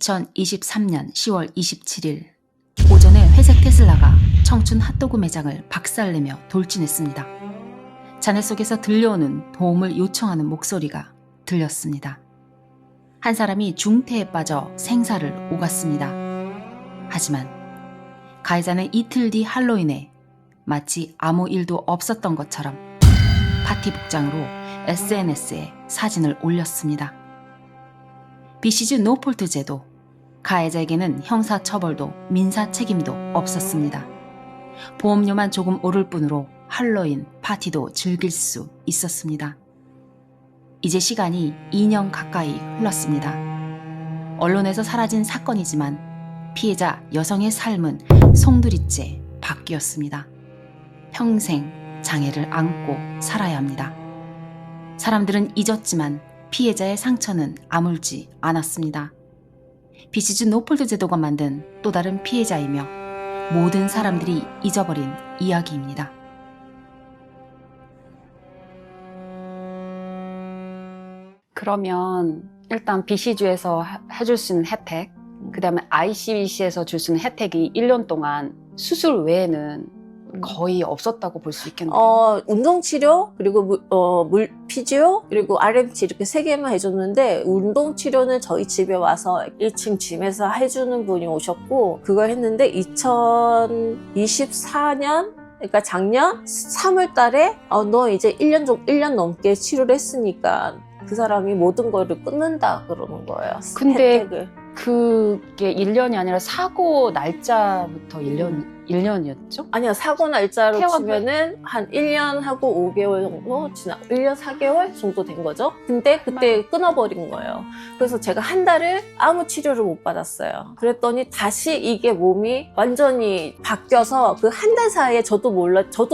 2023년 10월 27일 오전에 회색 테슬라가 청춘 핫도그 매장을 박살내며 돌진했습니다. 잔해 속에서 들려오는 도움을 요청하는 목소리가 들렸습니다. 한 사람이 중태에 빠져 생사를 오갔습니다. 하지만 가해자는 이틀 뒤 할로윈에 마치 아무 일도 없었던 것처럼 파티 복장으로 SNS에 사진을 올렸습니다. BCG 노폴트 제도, 가해자에게는 형사처벌도 민사 책임도 없었습니다. 보험료만 조금 오를 뿐으로 할로윈 파티도 즐길 수 있었습니다. 이제 시간이 2년 가까이 흘렀습니다. 언론에서 사라진 사건이지만 피해자 여성의 삶은 송두리째 바뀌었습니다. 평생 장애를 안고 살아야 합니다. 사람들은 잊었지만 피해자의 상처는 아물지 않았습니다. BCG 노폴트 제도가 만든 또 다른 피해자이며 모든 사람들이 잊어버린 이야기입니다. 그러면 일단 BCG에서 해줄 수 있는 혜택, 그 다음에 ICBC에서 줄 수 있는 혜택이 1년 동안 수술 외에는 거의 없었다고 볼 수 있겠네요. 운동치료, 그리고 피지오, 그리고 RMT 이렇게 3개만 해줬는데, 운동치료는 저희 집에 와서 1층 짐에서 해주는 분이 오셨고, 그걸 했는데 2024년, 그러니까 작년 3월 달에 너 이제 1년 넘게 치료를 했으니까 그 사람이 모든 거를 끊는다 그러는 거예요. 근데 혜택을. 그게 1년이 아니라 사고 날짜부터 1년이었죠? 아니요, 사고 날짜로 퇴원을? 치면은 한 1년하고 5개월 정도 1년 4개월 정도 된 거죠. 근데 그때 끊어버린 거예요. 그래서 제가 한 달을 아무 치료를 못 받았어요. 그랬더니 다시 이게 몸이 완전히 바뀌어서 그 한 달 사이에 저도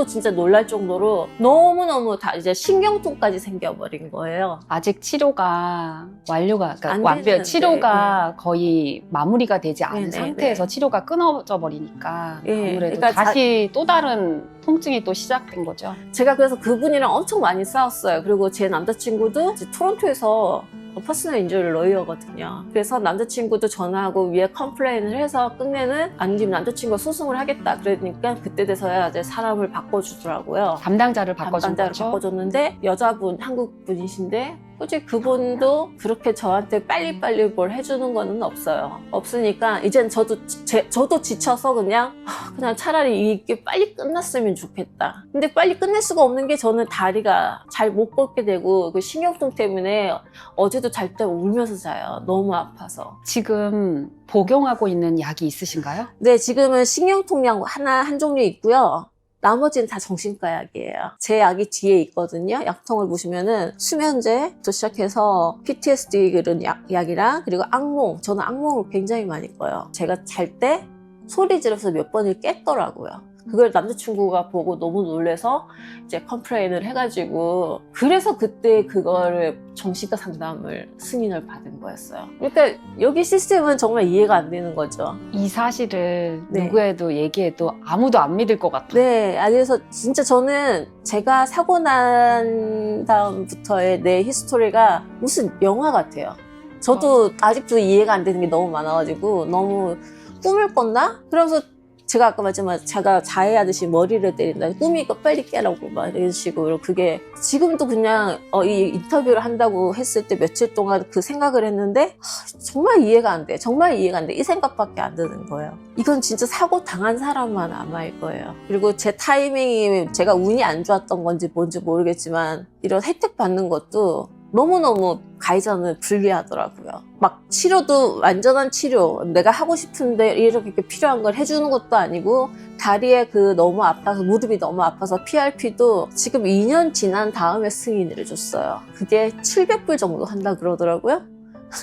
진짜 놀랄 정도로 너무너무 다 이제 신경통까지 생겨버린 거예요. 아직 치료가 완료가, 안 그러니까 되는데, 치료가 거의 마무리가 되지 않은 네네네. 상태에서 치료가 끊어져 버리니까 예, 아무래도 그러니까 다시 또 다른 통증이 또 시작된 거죠. 제가 그래서 그분이랑 엄청 많이 싸웠어요. 그리고 제 남자친구도 이제 토론토에서 퍼스널 인주리 러이어거든요. 그래서 남자친구도 전화하고 위에 컴플레인을 해서 끝내는 안 되면 남자친구가 소송을 하겠다. 그러니까 그때 돼서야 이제 사람을 바꿔주더라고요. 담당자를 바꿔준 담당자를 거죠. 바꿔줬는데 여자분, 한국 분이신데 솔직히 그분도 그렇게 저한테 빨리빨리 뭘 해주는 거는 없어요. 없으니까 이젠 저도 지쳐서 그냥 차라리 이게 빨리 끝났으면 좋겠다. 근데 빨리 끝낼 수가 없는 게 저는 다리가 잘 못 걷게 되고 그 신경통 때문에 어제도 잘 때 울면서 자요. 너무 아파서. 지금 복용하고 있는 약이 있으신가요? 네, 지금은 신경통약 한 종류 있고요. 나머지는 다 정신과 약이에요. 제 약이 뒤에 있거든요. 약통을 보시면은 수면제부터 시작해서 PTSD 그런 약이랑 그리고 악몽. 저는 악몽을 굉장히 많이 꿔요. 제가 잘 때 소리 지르면서 몇 번을 깼더라고요. 그걸 남자친구가 보고 너무 놀래서 이제 컴플레인을 해가지고 그래서 그때 그거를 정신과 상담을 승인을 받은 거였어요. 그러니까 여기 시스템은 정말 이해가 안 되는 거죠. 이 사실을 네. 누구에도 얘기해도 아무도 안 믿을 것 같아요. 네, 그래서 진짜 저는 제가 사고 난 다음부터의 내 히스토리가 무슨 영화 같아요. 저도 아직도 이해가 안 되는 게 너무 많아가지고 너무 꿈을 꿨나? 그러면서 제가 아까 말했지만 제가 자해하듯이 머리를 때린다. 꿈이니까 빨리 깨라고 막 이런 식으로. 그게 지금도 그냥 이 인터뷰를 한다고 했을 때 며칠 동안 그 생각을 했는데 정말 이해가 안 돼. 정말 이해가 안 돼. 이 생각밖에 안 드는 거예요. 이건 진짜 사고 당한 사람만 아마일 거예요. 그리고 제 타이밍이 제가 운이 안 좋았던 건지 뭔지 모르겠지만 이런 혜택 받는 것도 너무너무 가해자는 불리하더라고요. 막 치료도 완전한 치료, 내가 하고 싶은데 이렇게 필요한 걸 해주는 것도 아니고 다리에 너무 아파서 무릎이 너무 아파서 PRP도 지금 2년 지난 다음에 승인을 해줬어요. 그게 700불 정도 한다 그러더라고요.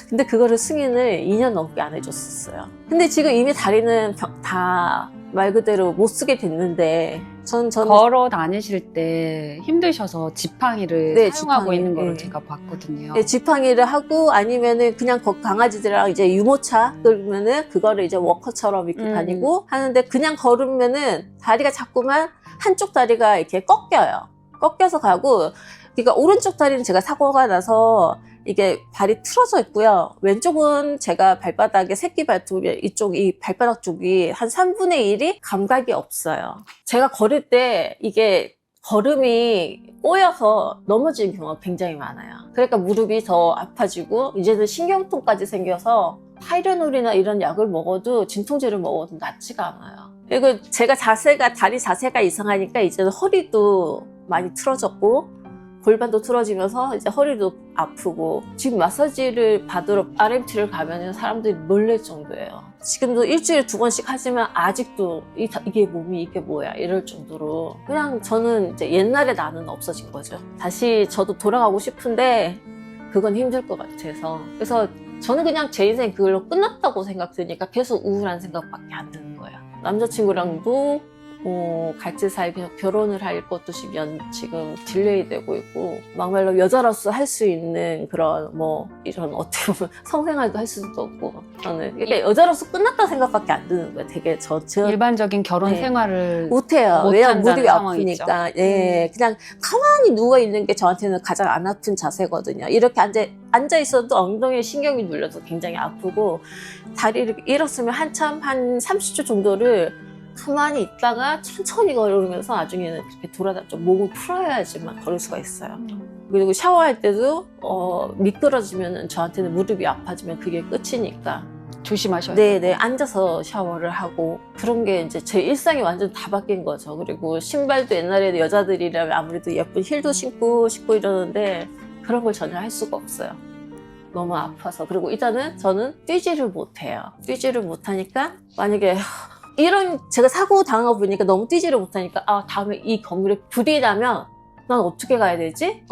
근데 그거를 승인을 2년 넘게 안 해줬었어요. 근데 지금 이미 다리는 다 말 그대로 못 쓰게 됐는데 저는 걸어 다니실 때 힘드셔서 지팡이를 네, 사용하고 지팡이, 있는 거를 네. 제가 봤거든요. 네, 지팡이를 하고 아니면은 그냥 강아지들이랑 이제 유모차 끌면은 그거를 이제 워커처럼 이렇게 다니고 하는데 그냥 걸으면은 다리가 자꾸만 한쪽 다리가 이렇게 꺾여요. 꺾여서 가고 그러니까 오른쪽 다리는 제가 사고가 나서 이게 발이 틀어져 있고요. 왼쪽은 제가 발바닥에 새끼 발톱이 이쪽 이 발바닥 쪽이 한 3분의 1이 감각이 없어요. 제가 걸을 때 이게 걸음이 꼬여서 넘어지는 경우가 굉장히 많아요. 그러니까 무릎이 더 아파지고 이제는 신경통까지 생겨서 타이레놀이나 이런 약을 먹어도 진통제를 먹어도 낫지가 않아요. 그리고 제가 다리 자세가 이상하니까 이제는 허리도 많이 틀어졌고 골반도 틀어지면서 이제 허리도 아프고 지금 마사지를 받으러 RMT를 가면 사람들이 놀랄 정도예요. 지금도 일주일에 2번씩 하지만 아직도 이게 몸이 이게 뭐야 이럴 정도로 그냥 저는 이제 옛날의 나는 없어진 거죠. 다시 저도 돌아가고 싶은데 그건 힘들 것 같아서 그래서 저는 그냥 제 인생 그걸로 끝났다고 생각드니까 계속 우울한 생각밖에 안 드는 거예요. 남자친구랑도 같이 살면서 결혼을 할 것도 지금 딜레이 되고 있고 막말로 여자로서 할 수 있는 그런 이런 어떻게 보면 성생활도 할 수도 없고 저는 그러니까 여자로서 끝났다 생각밖에 안 드는 거예요. 되게 일반적인 결혼 네. 생활을 못해요. 왜냐면 무릎이 상황이죠. 아프니까. 예, 그냥 가만히 누워 있는 게 저한테는 가장 안 아픈 자세거든요. 이렇게 앉아 있어도 엉덩이에 신경이 눌려서 굉장히 아프고 다리를 일었으면 한 30초 정도를 가만히 있다가 천천히 걸으면서 나중에는 이렇게 돌아다니죠. 목을 풀어야지만 걸을 수가 있어요. 그리고 샤워할 때도 미끄러지면 저한테는 무릎이 아파지면 그게 끝이니까 조심하셔야 네네 앉아서 샤워를 하고 그런 게 이제 제 일상이 완전 다 바뀐 거죠. 그리고 신발도 옛날에는 여자들이라면 아무래도 예쁜 힐도 신고 이러는데 그런 걸 전혀 할 수가 없어요. 너무 아파서. 그리고 일단은 저는 뛰지를 못해요. 뛰지를 못하니까 만약에 이런 제가 사고 당한 거 보니까 너무 뛰지를 못하니까 다음에 이 건물에 불이 나면 난 어떻게 가야 되지?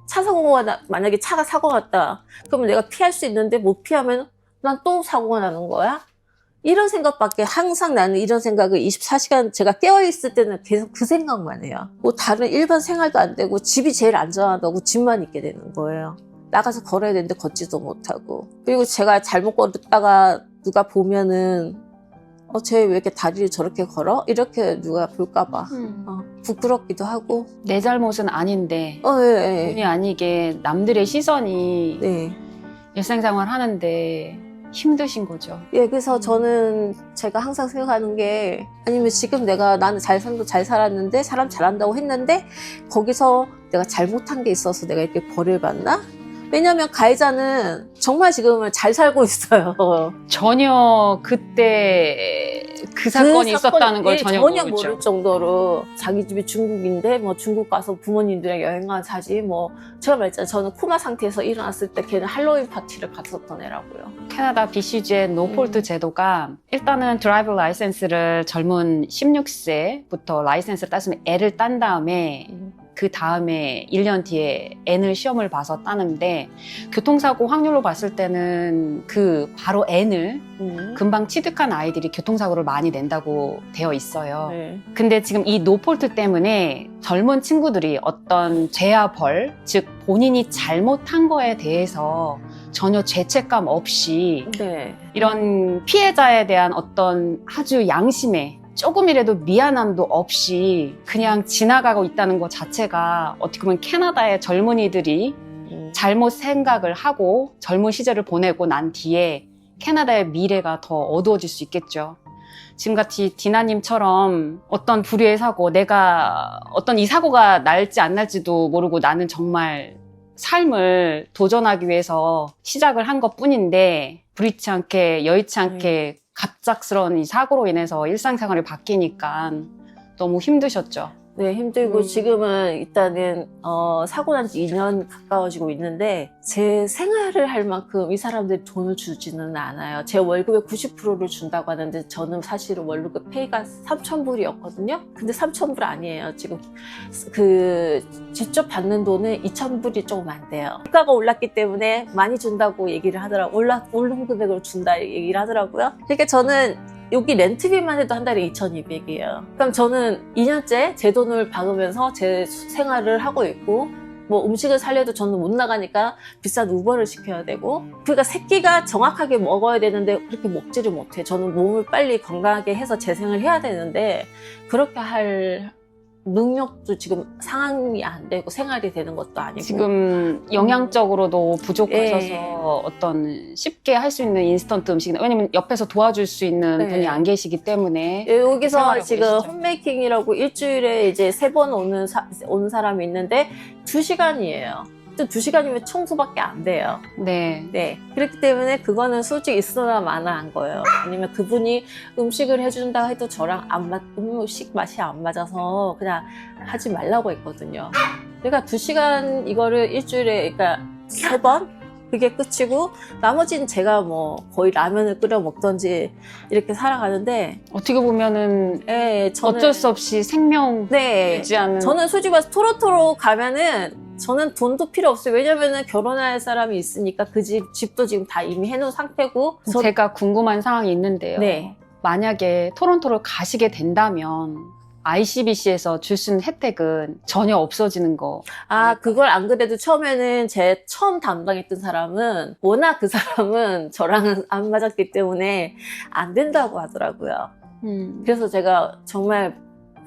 차 사고가 만약에 차가 사고가 났다. 그러면 내가 피할 수 있는데 못 피하면 난 또 사고가 나는 거야? 이런 생각밖에 항상 나는 이런 생각을 24시간 제가 깨어있을 때는 계속 그 생각만 해요. 다른 일반 생활도 안 되고 집이 제일 안전하다고 집만 있게 되는 거예요. 나가서 걸어야 되는데 걷지도 못하고. 그리고 제가 잘못 걸었다가 누가 보면은 쟤 왜 이렇게 다리를 저렇게 걸어? 이렇게 누가 볼까봐 부끄럽기도 하고. 내 잘못은 아닌데 예. 본의 아니게 남들의 시선이 네. 일상생활 하는데 힘드신 거죠. 예, 그래서 저는 제가 항상 생각하는 게 아니면 지금 나는 잘 살았는데 사람 잘한다고 했는데 거기서 내가 잘못한 게 있어서 내가 이렇게 벌을 받나? 왜냐면 가해자는 정말 지금은 잘 살고 있어요. 전혀 그때 그 사건이 있었다는 걸 전혀 모르죠. 모를 정도로 자기 집이 중국인데 중국 가서 부모님들이랑 여행만 사지 제가 말했잖아요. 저는 코마 상태에서 일어났을 때 걔는 할로윈 파티를 갔었던 애라고요. 캐나다 BC주의 노폴트 제도가 일단은 드라이버 라이센스를 젊은 16세부터 라이센스를 땄으면 L을 딴 다음에 그 다음에 1년 뒤에 N을 시험을 봐서 따는데 교통사고 확률로 봤을 때는 바로 N을 금방 취득한 아이들이 교통사고를 많이 낸다고 되어 있어요. 네. 근데 지금 이 노폴트 때문에 젊은 친구들이 어떤 죄와 벌, 즉 본인이 잘못한 거에 대해서 전혀 죄책감 없이 네. 이런 피해자에 대한 어떤 아주 양심에 조금이라도 미안함도 없이 그냥 지나가고 있다는 것 자체가 어떻게 보면 캐나다의 젊은이들이 잘못 생각을 하고 젊은 시절을 보내고 난 뒤에 캐나다의 미래가 더 어두워질 수 있겠죠. 지금같이 디나님처럼 어떤 불의의 사고, 내가 어떤 이 사고가 날지 안 날지도 모르고 나는 정말 삶을 도전하기 위해서 시작을 한 것뿐인데 불의치 않게 여의치 않게 갑작스러운 이 사고로 인해서 일상생활이 바뀌니까 너무 힘드셨죠? 네, 힘들고 지금은 일단은 사고 난 지 2년 가까워지고 있는데 제 생활을 할 만큼 이 사람들이 돈을 주지는 않아요. 제 월급의 90%를 준다고 하는데 저는 사실은 월급 페이가 3,000불이었거든요. 근데 3,000불 아니에요. 지금 직접 받는 돈은 2,000불이 조금 안 돼요. 물가가 올랐기 때문에 많이 준다고 얘기를 하더라고요. 오른 금액을 준다 얘기를 하더라고요. 그러니까 저는 여기 렌트비만 해도 한 달에 2,200이에요. 그럼 저는 2년째 제 돈을 박으면서 제 생활을 하고 있고 음식을 살려도 저는 못 나가니까 비싼 우버를 시켜야 되고 그러니까 새끼가 정확하게 먹어야 되는데 그렇게 먹지를 못해. 저는 몸을 빨리 건강하게 해서 재생을 해야 되는데 그렇게 할 능력도 지금 상황이 안 되고 생활이 되는 것도 아니고 지금 영양적으로도 부족하셔서 예. 어떤 쉽게 할 수 있는 인스턴트 음식이나 왜냐면 옆에서 도와줄 수 있는 네. 분이 안 계시기 때문에 예, 여기서 생활하고 지금 계시죠. 홈메이킹이라고 일주일에 이제 3번 오는 사람이 있는데 2시간이에요. 또 2시간이면 청소밖에 안 돼요. 네. 네. 그렇기 때문에 그거는 솔직히 있으나 마나한 거예요. 아니면 그분이 음식을 해준다 해도 저랑 음식 맛이 안 맞아서 그냥 하지 말라고 했거든요. 그러니까 2시간 이거를 일주일에, 그러니까 3번? 그게 끝이고, 나머지는 제가 뭐 거의 라면을 끓여 먹던지 이렇게 살아가는데, 어떻게 보면은 예, 저는. 어쩔 수 없이 생명 네. 유지하는 저는 솔직히 말해서 토론토로 가면은 저는 돈도 필요 없어요. 왜냐면은 결혼할 사람이 있으니까 그 집도 지금 다 이미 해놓은 상태고. 제가 궁금한 상황이 있는데요. 네. 만약에 토론토를 가시게 된다면 ICBC에서 줄 수 있는 혜택은 전혀 없어지는 거. 아, 그걸 안 그래도 처음에는 제 처음 담당했던 사람은 워낙 그 사람은 저랑은 안 맞았기 때문에 안 된다고 하더라고요. 그래서 제가 정말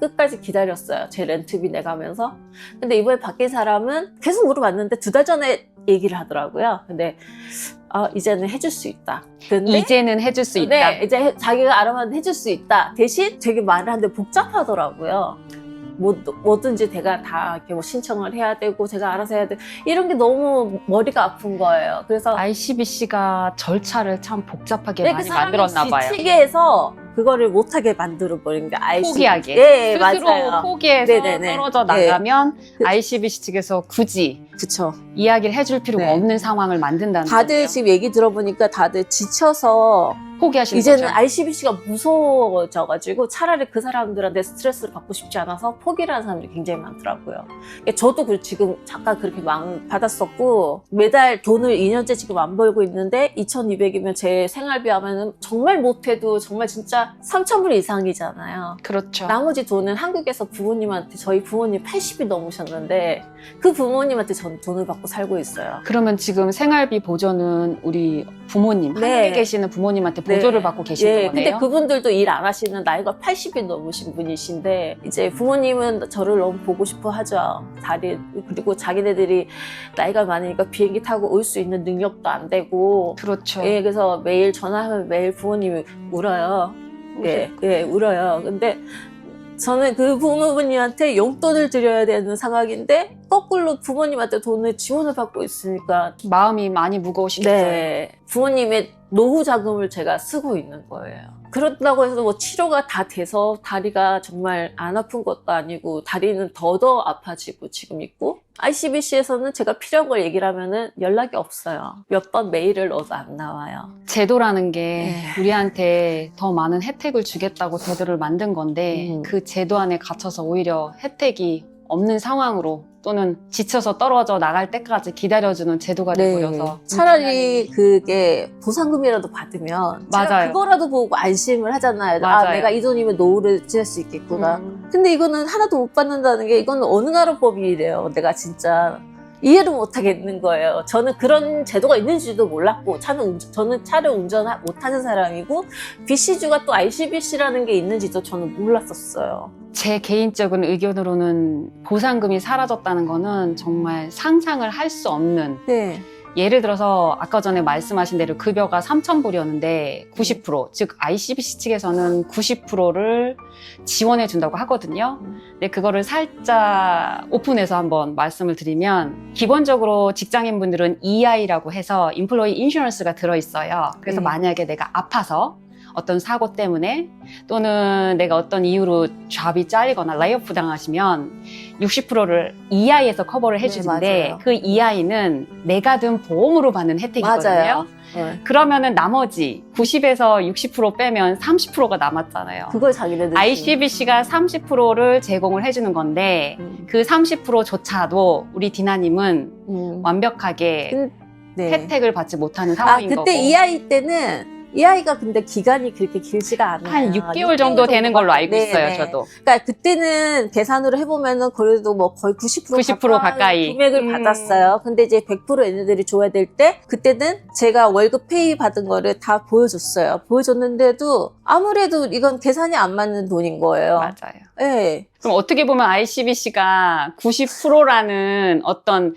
끝까지 기다렸어요. 제 렌트비 내가면서. 근데 이번에 바뀐 사람은 계속 물어봤는데 2달 전에 얘기를 하더라고요. 근데 이제는 해줄 수 있다. 근데 이제는 해줄 수 있다. 네, 이제 자기가 알아봤는데 해줄 수 있다. 대신 되게 말을 하는데 복잡하더라고요. 뭐든지 제가 다 이렇게 뭐 신청을 해야 되고 제가 알아서 해야 되고 이런 게 너무 머리가 아픈 거예요. 그래서 ICBC가 절차를 참 복잡하게 네, 많이 그 사람이 만들었나 봐요. 지치게 해서 그거를 못하게 만들어버린 게 ICBC. 포기하게. 네, 스스로 맞아요. 포기해서 네네네. 떨어져 네. 나가면 ICBC 측에서 굳이 그쵸. 이야기를 해줄 필요가 네. 없는 상황을 만든다는 다들 거죠. 지금 얘기 들어보니까 다들 지쳐서 포기하시는 이제는 거죠. ICBC가 무서워져가지고 차라리 그 사람들한테 스트레스를 받고 싶지 않아서 포기를 하는 사람들이 굉장히 많더라고요. 저도 지금 잠깐 그렇게 마음 받았었고 매달 돈을 2년째 지금 안 벌고 있는데 2,200이면 제 생활비 하면은 정말 못해도 정말 진짜 3,000불 이상이잖아요. 그렇죠. 나머지 돈은 한국에서 부모님한테 저희 부모님 80이 넘으셨는데 그 부모님한테 전 돈을 받고 살고 있어요. 그러면 지금 생활비 보조는 우리 부모님, 네. 한국에 계시는 부모님한테 보조를 네. 받고 계시는 예, 거네요. 근데 그분들도 일 안 하시는 나이가 80이 넘으신 분이신데 이제 부모님은 저를 너무 보고 싶어 하죠. 그리고 자기네들이 나이가 많으니까 비행기 타고 올 수 있는 능력도 안 되고 그렇죠. 예, 그래서 매일 전화하면 매일 부모님이 울어요. 예, 울어요. 근데 저는 그 부모님한테 용돈을 드려야 되는 상황인데 거꾸로 부모님한테 돈을 지원을 받고 있으니까 마음이 많이 무거우시겠어요. 네, 부모님의 노후 자금을 제가 쓰고 있는 거예요. 그렇다고 해서 뭐 치료가 다 돼서 다리가 정말 안 아픈 것도 아니고 다리는 더 아파지고 지금 있고 ICBC에서는 제가 필요한 걸 얘기를 하면은 연락이 없어요. 몇 번 메일을 넣어도 안 나와요. 제도라는 게 네. 우리한테 더 많은 혜택을 주겠다고 제도를 만든 건데 그 제도 안에 갇혀서 오히려 혜택이 없는 상황으로 또는 지쳐서 떨어져 나갈 때까지 기다려주는 제도가 돼버려서 차라리 그게 보상금이라도 받으면 제가 맞아요. 그거라도 보고 안심을 하잖아요. 맞아요. 아, 내가 이 돈이면 노후를 지낼 수 있겠구나. 음. 근데 이거는 하나도 못 받는다는 게 이건 어느 나라 법이래요. 내가 진짜 이해를 못 하겠는 거예요. 저는 그런 제도가 있는지도 몰랐고 저는 차를 운전 못하는 사람이고 BC주가 또 ICBC라는 게 있는지도 저는 몰랐었어요. 제 개인적인 의견으로는 보상금이 사라졌다는 거는 정말 상상을 할 수 없는 네. 예를 들어서 아까 전에 말씀하신 대로 급여가 3,000불이었는데 90%, 즉 ICBC 측에서는 90%를 지원해 준다고 하거든요. 근데 그거를 살짝 오픈해서 한번 말씀을 드리면 기본적으로 직장인분들은 EI라고 해서 Employee Insurance가 들어있어요. 그래서 만약에 내가 아파서 어떤 사고 때문에 또는 내가 어떤 이유로 잡이 잘리거나 레이오프 당하시면 60%를 EI에서 커버를 해주는데 네, 그 EI는 내가 든 보험으로 받는 혜택이거든요. 맞아요. 네. 그러면은 나머지 90에서 60% 빼면 30%가 남았잖아요. 그걸 자기네들 ICBC가 30%를 제공을 해주는 건데 그 30%조차도 우리 디나님은 완벽하게 네. 혜택을 받지 못하는 상황인 거고. 그때 EI 때는 이 아이가 근데 기간이 그렇게 길지가 않아요. 한 6개월 정도 되는 걸로 알고 있어요, 저도. 그러니까 그때는 계산으로 해보면은 그래도 뭐 거의 90% 가까이. 금액을 받았어요. 근데 이제 100% 얘네들이 줘야 될 때 그때는 제가 월급 페이 받은 거를 다 보여줬어요. 보여줬는데도 아무래도 이건 계산이 안 맞는 돈인 거예요. 맞아요. 네. 그럼 어떻게 보면 ICBC가 90%라는 어떤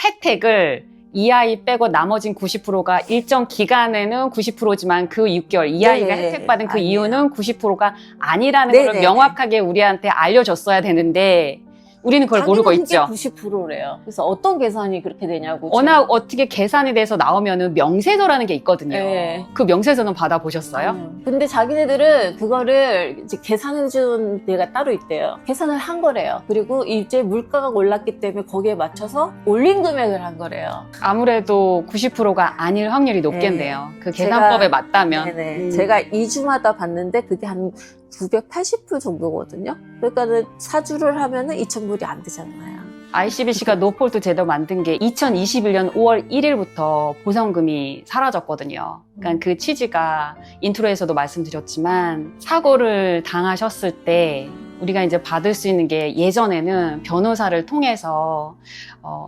혜택을 이 아이 빼고 나머진 90%가 일정 기간에는 90%지만 그 6개월 이 아이가 네네. 혜택받은 그 아니에요. 이유는 90%가 아니라는 네네. 걸 명확하게 우리한테 알려줬어야 되는데 우리는 그걸 모르고 있죠. 90%래요. 그래서 어떤 계산이 그렇게 되냐고. 워낙 어떻게 계산에 대해서 나오면은 명세서라는 게 있거든요. 네. 그 명세서는 받아보셨어요? 근데 자기네들은 그거를 이제 계산해준 데가 따로 있대요. 계산을 한 거래요. 그리고 이제 물가가 올랐기 때문에 거기에 맞춰서 올린 금액을 한 거래요. 아무래도 90%가 아닐 확률이 높겠네요. 그 계산법에 맞다면. 네네. 제가 2주마다 봤는데 그게 한 980불 정도거든요. 그러니까는 4주를 하면은 2,000불이 안 되잖아요. ICBC가 노폴트 제도 만든 게 2021년 5월 1일부터 보상금이 사라졌거든요. 그러니까 그 취지가 인트로에서도 말씀드렸지만 사고를 당하셨을 때 우리가 이제 받을 수 있는 게 예전에는 변호사를 통해서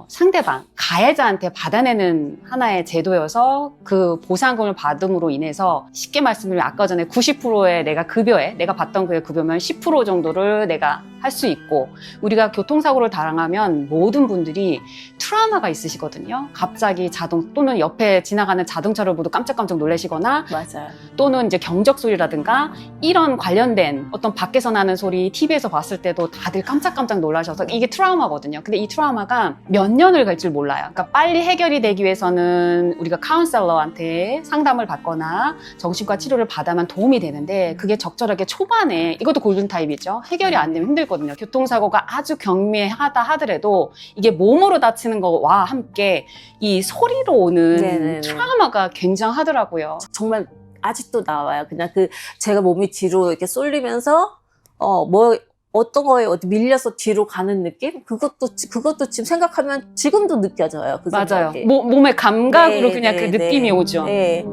상대방, 가해자한테 받아내는 하나의 제도여서 그 보상금을 받음으로 인해서 쉽게 말씀드리면 아까 전에 90%의 내가 급여에 내가 받던 그 급여면 10% 정도를 내가 할 수 있고 우리가 교통사고를 당하면 모든 분들이 트라우마가 있으시거든요. 갑자기 또는 옆에 지나가는 자동차를 보고 깜짝깜짝 놀라시거나 맞아요. 또는 이제 경적 소리라든가 이런 관련된 어떤 밖에서 나는 소리 TV에서 봤을 때도 다들 깜짝깜짝 놀라셔서 이게 트라우마거든요. 근데 이 트라우마가 몇 년을 갈 줄 몰라요. 그러니까 빨리 해결이 되기 위해서는 우리가 카운셀러한테 상담을 받거나 정신과 치료를 받아만 도움이 되는데 그게 적절하게 초반에 이것도 골든타임이죠. 해결이 안 되면 힘들거든요. 교통사고가 아주 경미하다 하더라도 이게 몸으로 다치는 거와 함께 이 소리로 오는 네네네. 트라우마가 굉장하더라고요. 정말 아직도 나와요. 그냥 제가 몸이 뒤로 이렇게 쏠리면서 어떤 거에 어디 밀려서 뒤로 가는 느낌? 그것도 지금 생각하면 지금도 느껴져요. 그 맞아요. 생각이. 몸의 감각으로 네, 그냥 네, 그 느낌이 네. 오죠. 네.